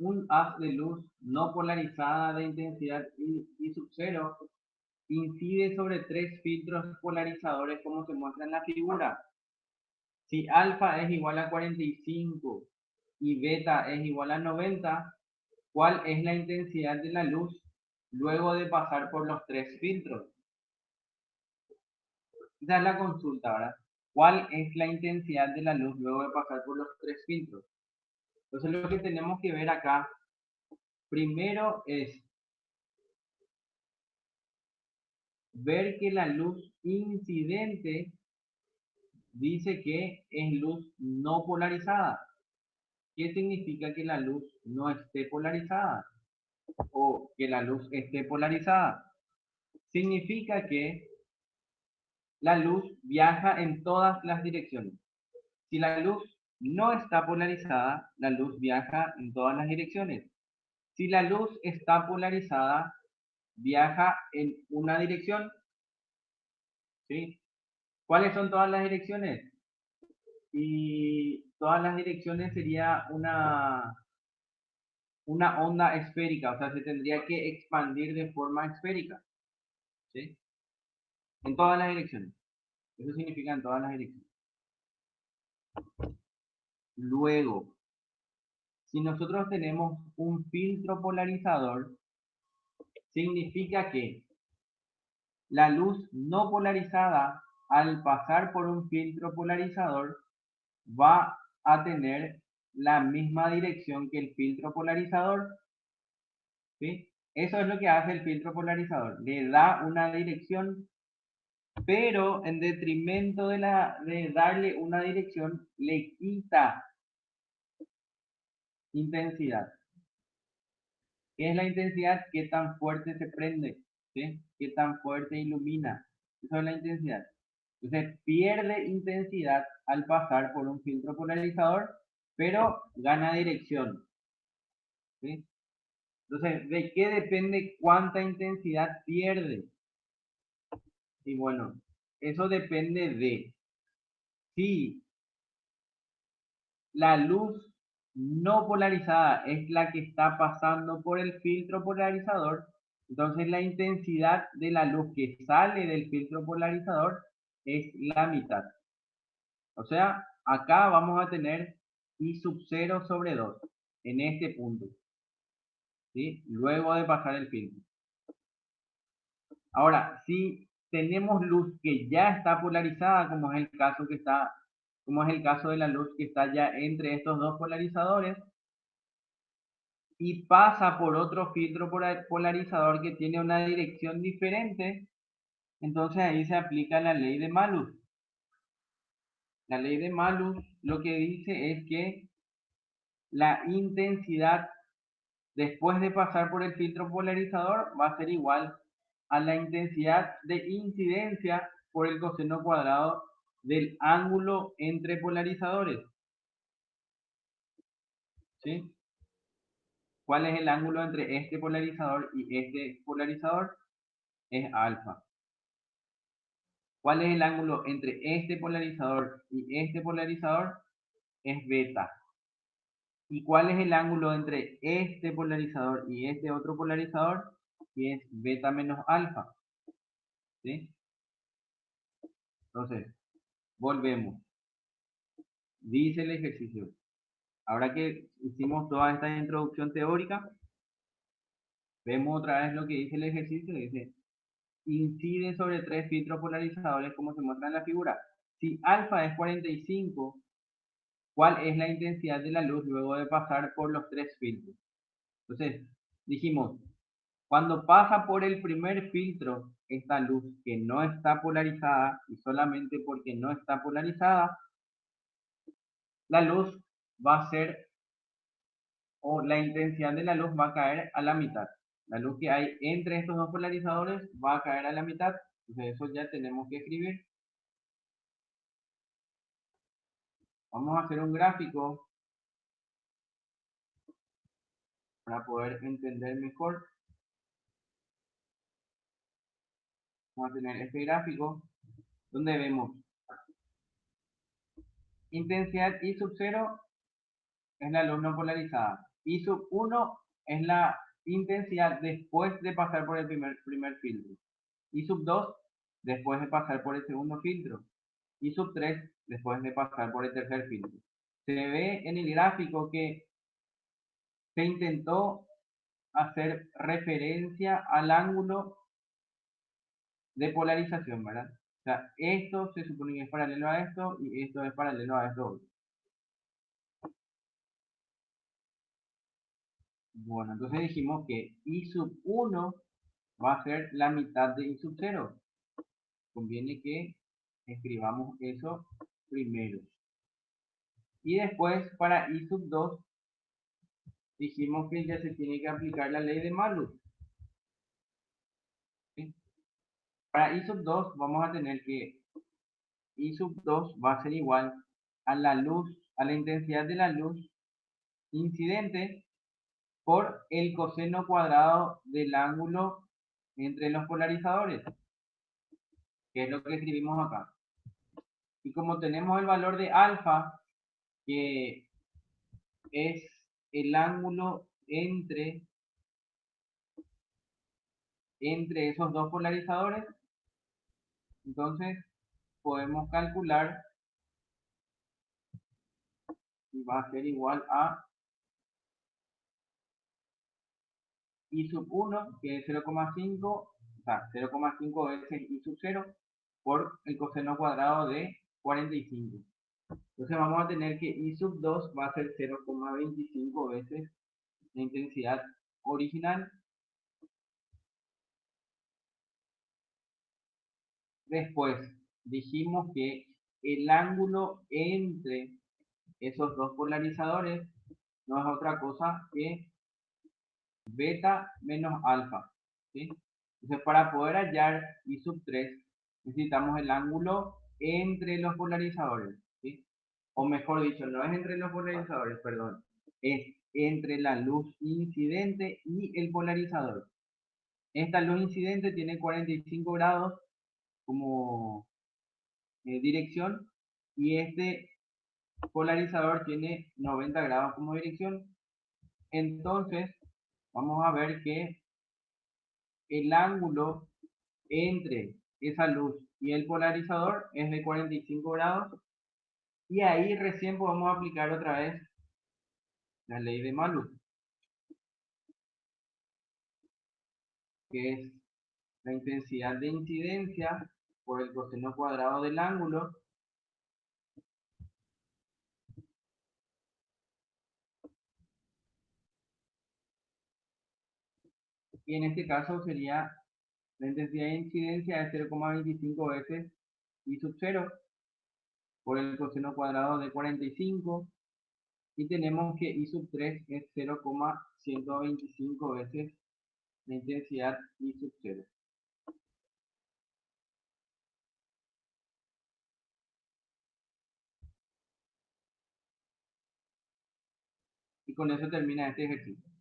un haz de luz no polarizada de intensidad I sub 0 incide sobre tres filtros polarizadores como se muestra en la figura. Si alfa es igual a 45 y beta es igual a 90, ¿cuál es la intensidad de la luz luego de pasar por los tres filtros? Esa es la consulta, ¿verdad? ¿Cuál es la intensidad de la luz luego de pasar por los tres filtros? Entonces lo que tenemos que ver acá primero es ver que la luz incidente dice que es luz no polarizada. ¿Qué significa que la luz no esté polarizada? O que la luz esté polarizada. Significa que la luz viaja en todas las direcciones. Si la luz no está polarizada, la luz viaja en todas las direcciones. Si la luz está polarizada, viaja en una dirección. ¿Sí? ¿Cuáles son todas las direcciones? Y todas las direcciones sería una onda esférica, o sea, se tendría que expandir de forma esférica. ¿Sí? En todas las direcciones. Eso significa en todas las direcciones. Luego, si nosotros tenemos un filtro polarizador, significa que la luz no polarizada, al pasar por un filtro polarizador, va a tener la misma dirección que el filtro polarizador. ¿Sí? Eso es lo que hace el filtro polarizador. Le da una dirección, pero en detrimento de darle una dirección, le quita intensidad. ¿Qué es la intensidad? ¿Qué tan fuerte se prende? ¿Sí? ¿Qué tan fuerte ilumina? Eso es la intensidad. Entonces pierde intensidad al pasar por un filtro polarizador, pero gana dirección. ¿Sí? Entonces, ¿de qué depende cuánta intensidad pierde? Y bueno, eso depende de si la luz no polarizada es la que está pasando por el filtro polarizador, entonces la intensidad de la luz que sale del filtro polarizador es la mitad. O sea, acá vamos a tener I sub 0 sobre 2 en este punto. ¿Sí? Luego de pasar el filtro. Ahora, si tenemos luz que ya está polarizada, como es el caso como es el caso de la luz que está ya entre estos dos polarizadores, y pasa por otro filtro polarizador que tiene una dirección diferente, entonces ahí se aplica la ley de Malus. La ley de Malus lo que dice es que la intensidad después de pasar por el filtro polarizador va a ser igual a la intensidad de incidencia por el coseno cuadrado del ángulo entre polarizadores. ¿Sí? ¿Cuál es el ángulo entre este polarizador y este polarizador? Es alfa. ¿Cuál es el ángulo entre este polarizador y este polarizador? Es beta. ¿Y cuál es el ángulo entre este polarizador y este otro polarizador? Que es beta menos alfa. ¿Sí? Entonces, volvemos. Dice el ejercicio. Ahora que hicimos toda esta introducción teórica, vemos otra vez lo que dice el ejercicio. Dice, incide sobre tres filtros polarizadores como se muestra en la figura. Si alfa es 45, ¿cuál es la intensidad de la luz luego de pasar por los tres filtros? Entonces, dijimos, cuando pasa por el primer filtro, esta luz que no está polarizada, y solamente porque no está polarizada, la luz va a ser, o la intensidad de la luz va a caer a la mitad. La luz que hay entre estos dos polarizadores va a caer a la mitad. Entonces, eso ya tenemos que escribir. Vamos a hacer un gráfico para poder entender mejor. Vamos a tener este gráfico donde vemos intensidad I sub 0 es la luz no polarizada. I sub 1 es la intensidad después de pasar por el primer filtro. I sub 2 después de pasar por el segundo filtro. I sub 3 después de pasar por el tercer filtro. Se ve en el gráfico que se intentó hacer referencia al ángulo de polarización, ¿verdad? O sea, esto se supone que es paralelo a esto y esto es paralelo a esto. Bueno, entonces dijimos que I sub 1 va a ser la mitad de I sub 0. Conviene que escribamos eso primero. Y después, para I sub 2, dijimos que ya se tiene que aplicar la ley de Malus. ¿Sí? Para I sub 2 vamos a tener que I sub 2 va a ser igual a la luz, a la intensidad de la luz incidente por el coseno cuadrado del ángulo entre los polarizadores, que es lo que escribimos acá. Y como tenemos el valor de alfa, que es el ángulo entre esos dos polarizadores, entonces podemos calcular y va a ser igual a I sub 1, que es 0,5, o sea, 0,5 veces I sub 0 por el coseno cuadrado de 45. Entonces vamos a tener que I sub 2 va a ser 0,25 veces la intensidad original. Después dijimos que el ángulo entre esos dos polarizadores no es otra cosa que beta menos alfa. ¿Sí? Entonces para poder hallar I sub 3 necesitamos el ángulo entre los polarizadores. ¿Sí? O mejor dicho, no es entre los polarizadores, perdón, es entre la luz incidente y el polarizador. Esta luz incidente tiene 45 grados como dirección y este polarizador tiene 90 grados como dirección. Entonces, vamos a ver que el ángulo entre esa luz y el polarizador es de 45 grados y ahí recién podemos aplicar otra vez la ley de Malus, que es la intensidad de incidencia por el coseno cuadrado del ángulo y en este caso sería la intensidad de incidencia de 0,25 veces I sub 0 por el coseno cuadrado de 45 y tenemos que I sub 3 es 0,125 veces la intensidad I sub 0. Y con eso termina este ejercicio.